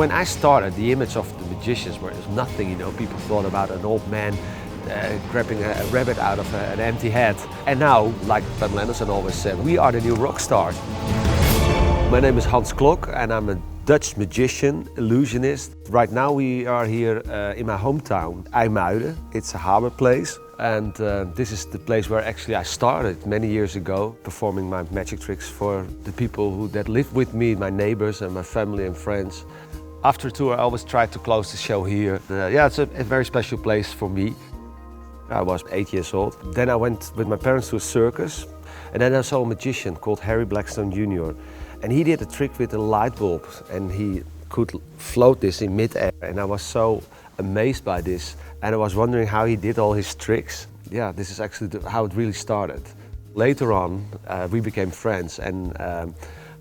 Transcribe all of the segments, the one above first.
When I started, the image of the magicians was nothing, you know. People thought about an old man grabbing a rabbit out of an empty head. And now, like Pamela Anderson always said, we are the new rock stars. My name is Hans Klok and I'm a Dutch magician, illusionist. Right now we are here in my hometown, IJmuiden. It's a harbor place. And this is the place where actually I started many years ago, performing my magic tricks for the people that live with me, my neighbors and my family and friends. After a tour, I always try to close the show here. Yeah, it's a very special place for me. I was 8 years old. Then I went with my parents to a circus, and then I saw a magician called Harry Blackstone Jr. And he did a trick with a light bulb, and he could float this in mid-air. And I was so amazed by this, and I was wondering how he did all his tricks. Yeah, this is actually how it really started. Later on, we became friends, and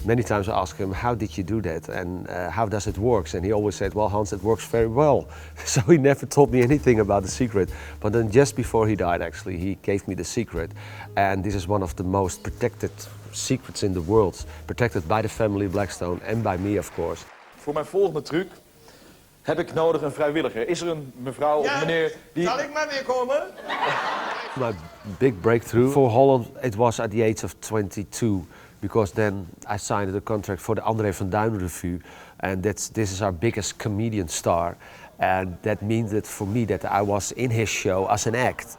many times I asked him, how did you do that and how does it work? And he always said, well, Hans, it works very well. So he never told me anything about the secret. But then just before he died, actually, he gave me the secret. And this is one of the most protected secrets in the world. Protected by the family Blackstone and by me, of course. Voor mijn volgende truc heb ik nodig een vrijwilliger. Is er een mevrouw of meneer die... Zal ik maar weer komen? My big breakthrough for Holland, it was at the age of 22. Because then I signed a contract for the André van Duin Revue, and this is our biggest comedian star, and that means that for me that I was in his show as an act.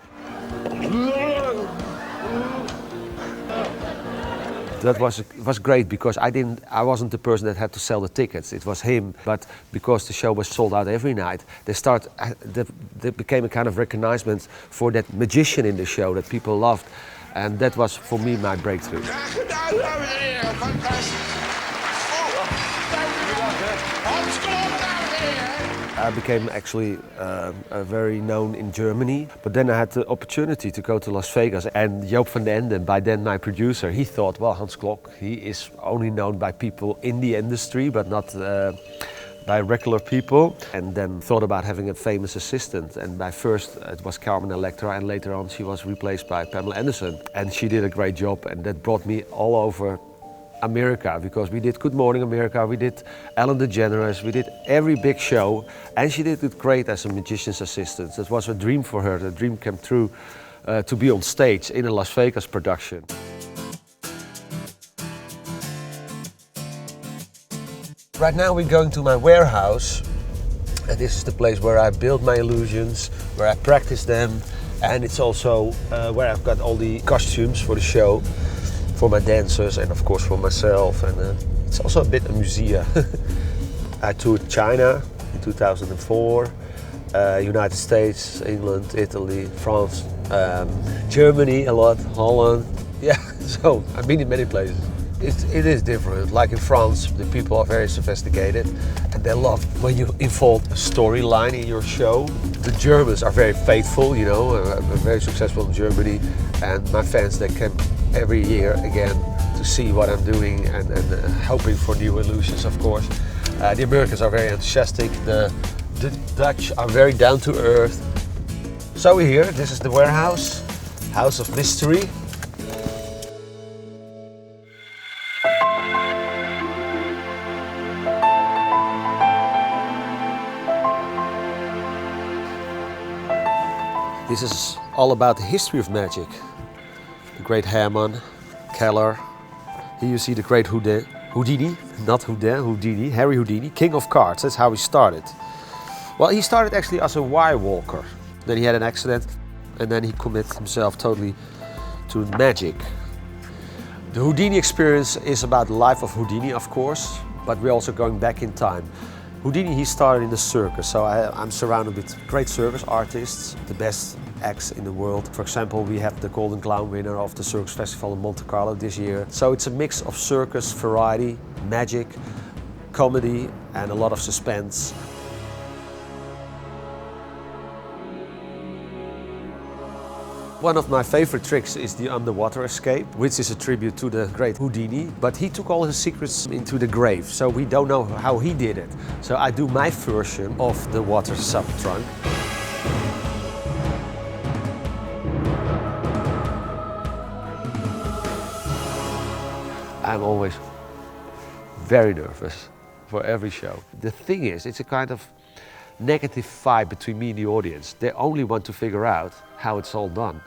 That was great because I wasn't the person that had to sell the tickets. It was him, but because the show was sold out every night, they became a kind of recognizement for that magician in the show that people loved. And that was, for me, my breakthrough. I became actually very known in Germany, but then I had the opportunity to go to Las Vegas, and Joop van den Ende, by then my producer, he thought, well, Hans Klok, he is only known by people in the industry, but not by regular people, and then thought about having a famous assistant. And by first it was Carmen Electra, and later on she was replaced by Pamela Anderson, and she did a great job, and that brought me all over America, because we did Good Morning America, we did Ellen DeGeneres, we did every big show, and she did it great as a magician's assistant. It was a dream for her. The dream came true to be on stage in a Las Vegas production. Right now we're going to my warehouse, and this is the place where I build my illusions, where I practice them, and it's also where I've got all the costumes for the show, for my dancers and of course for myself, and it's also a bit a museum. I toured China in 2004, United States, England, Italy, France, Germany a lot, Holland, yeah, so I've been in many places. It is different. Like in France, the people are very sophisticated and they love when you involve a storyline in your show. The Germans are very faithful, you know, very successful in Germany, and my fans, they come every year again to see what I'm doing and hoping for new illusions, of course. The Americans are very enthusiastic, the Dutch are very down to earth. So we're here, this is the warehouse, House of Mystery. This is all about the history of magic. The great Herman, Keller. Here you see the great Houdini, not Houdini, Harry Houdini, king of cards. That's how he started. Well, he started actually as a wire walker. Then he had an accident, and then he committed himself totally to magic. The Houdini Experience is about the life of Houdini, of course, but we're also going back in time. Houdini, he started in the circus, so I'm surrounded with great circus artists, the best acts in the world. For example, we have the Golden Clown winner of the Circus Festival in Monte Carlo this year. So it's a mix of circus, variety, magic, comedy, and a lot of suspense. One of my favorite tricks is the underwater escape, which is a tribute to the great Houdini, but he took all his secrets into the grave, so we don't know how he did it. So I do my version of the water sub-trunk. I'm always very nervous, for every show. The thing is, it's a kind of negative vibe between me and the audience. They only want to figure out how it's all done.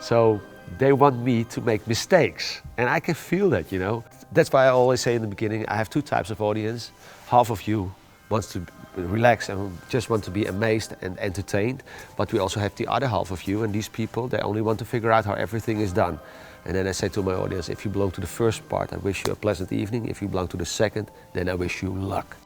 So they want me to make mistakes. And I can feel that, you know. That's why I always say in the beginning, I have two types of audience. Half of you wants to relax and just want to be amazed and entertained. But we also have the other half of you, and these people, they only want to figure out how everything is done. And then I say to my audience, if you belong to the first part, I wish you a pleasant evening. If you belong to the second, then I wish you luck.